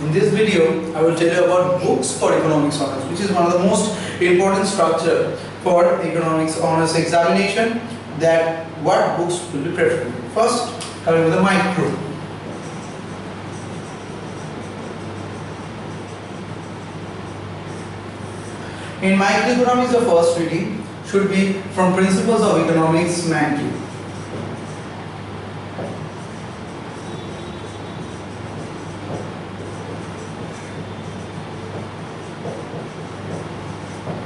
In this video, I will tell you about books for economics honors, which is one of the most important structure for economics honors examination. That what books will be preferable. First, coming with the micro. In microeconomics, the first reading should be from Principles of Economics, Mankey.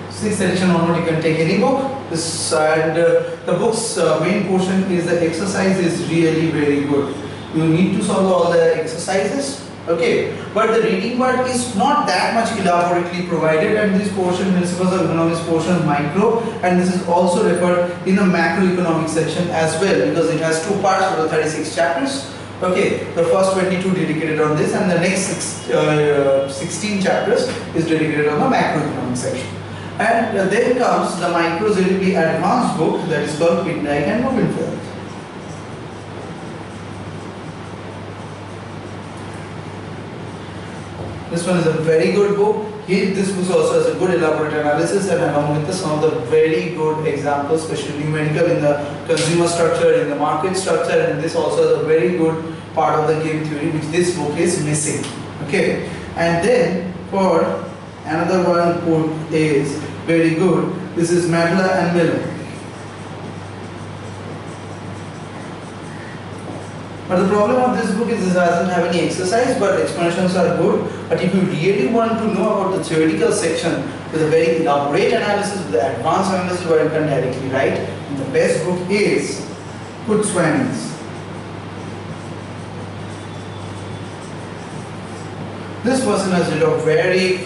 Sixth edition onward, you can take any book. This and the book's main portion is the exercise is really very good. You need to solve all the exercises. Okay, but the reading part is not that much elaborately provided, and this portion, Principles of Economics portion, is micro, and this is also referred in the macroeconomics section as well, because it has two parts for the 36 chapters. Okay, the first 22 dedicated on this, and the next 16 chapters is dedicated on the macroeconomics section. And then comes the micros, it will be advanced book that is called Pindike and Rubenfeld. This one is a very good book. This book also has a good elaborate analysis, and along with some of the very good examples, especially numerical in the consumer structure, in the market structure, and this also has a very good part of the game theory, which this book is missing. Okay, and then for another one book is very good. This is Madla and Miller. But the problem of this book is it doesn't have any exercise, but explanations are good. But if you really want to know about the theoretical section with a very elaborate analysis, with the advanced analysis where you can directly write, and the best book is Kurzweilig's. This person has written a very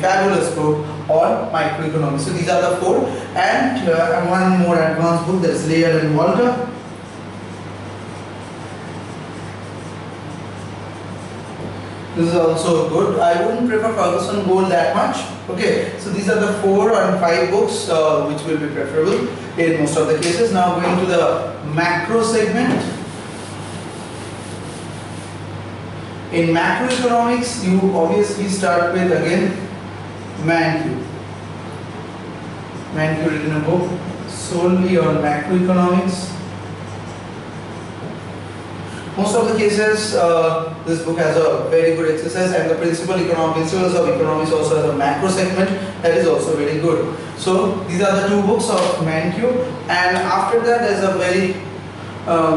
fabulous book on microeconomics. So these are the four, and one more advanced book, that is Laird and Walter. This is also good. I wouldn't prefer Ferguson Gold that much. Okay, so these are the 4 and 5 books which will be preferable in most of the cases. Now going to the macro segment. In macroeconomics, you obviously start with again Mankey. Mankey written a book solely on macroeconomics. Most of the cases, this book has a very good exercise, and the Principles of Economics also has a macro segment that is also very good. So these are the 2 books of Mankey, and after that there is a very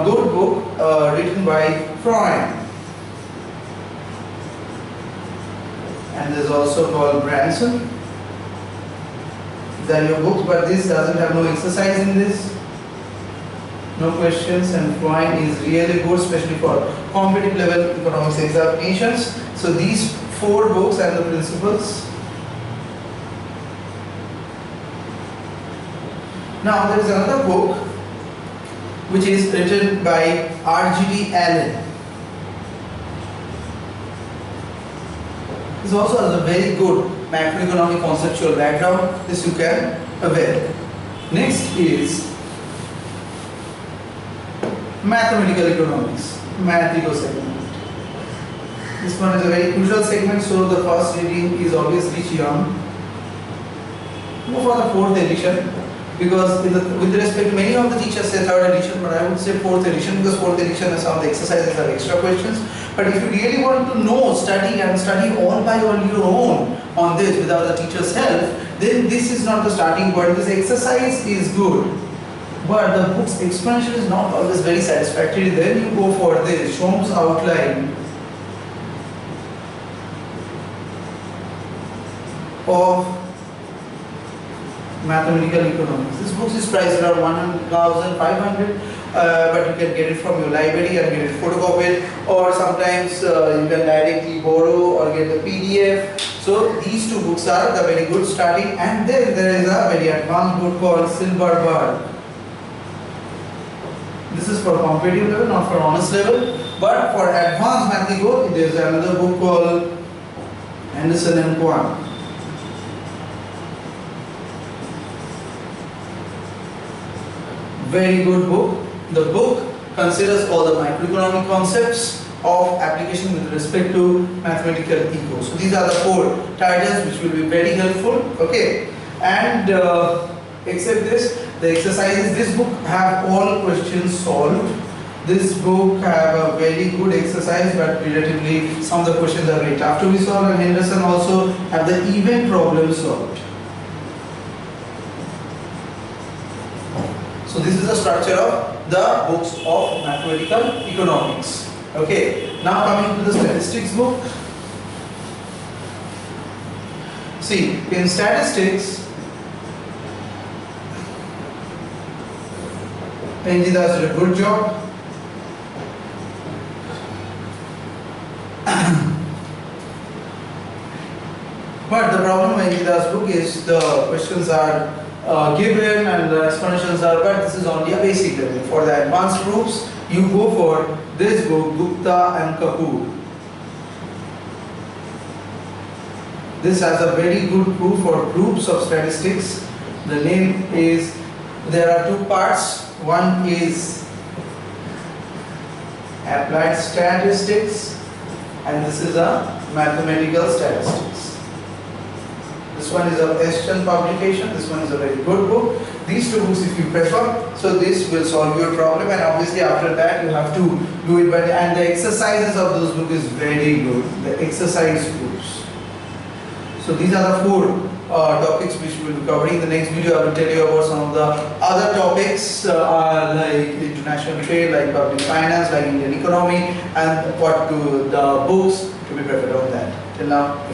good book written by Freund. And there is also called Branson. These are your books, but this doesn't have no exercise in this. No questions, and Freund is really good, especially for competitive level economics examinations. So these 4 books and the principles. Now there is another book which is written by R.G.D. Allen. This also has a very good macroeconomic conceptual background. This you can avail. Next is Mathematical Economics, Math-Eco segment. This one is a very crucial segment, so the first reading is obviously Chiang. Go for the 4th edition, because with respect, many of the teachers say 3rd edition, but I would say 4th edition, because 4th edition some of the exercises are extra questions. But if you really want to know, study all by your own on this without the teacher's help, then this is not the starting point. This exercise is good, but the book's explanation is not always very satisfactory. Then you go for this Shom's outline of mathematical economics. This book is priced around 1,500, but you can get it from your library and get it photocopied, or sometimes you can directly borrow or get the PDF. So these 2 books are the very good starting, and then there is a very advanced book called Silberberg. This is for competitive level, not for honors level, but for advanced mathematical, there is another book called Anderson and Kwan. Very good book. The book considers all the microeconomic concepts of application with respect to mathematical eco. So these are the 4 titles which will be very helpful. Okay, and except this, the exercises, this book have all questions solved. This book have a very good exercise, but relatively some of the questions are very tough to be solved, and Henderson also have the event problem solved. So this is the structure of the books of mathematical economics. Okay, now coming to the statistics book. See, in statistics, NG Das did a good job. But the problem with NG Das book is the questions are given and the explanations are, but this is only a basic level. For the advanced proofs, you go for this book, Gupta and Kapoor. This has a very good proof for groups of statistics. The name is, there are 2 parts. One is applied statistics and this is a mathematical statistics. This one is a Western publication, this one is a very good book. These 2 books if you prefer, so this will solve your problem, and obviously after that you have to do it, and the exercises of those books is very good, the exercise books. So these are the 4 topics which we will be covering. In the next video I will tell you about some of the other topics like international trade, like public finance, like Indian economy, and what to the books to be prepared on that. Till now.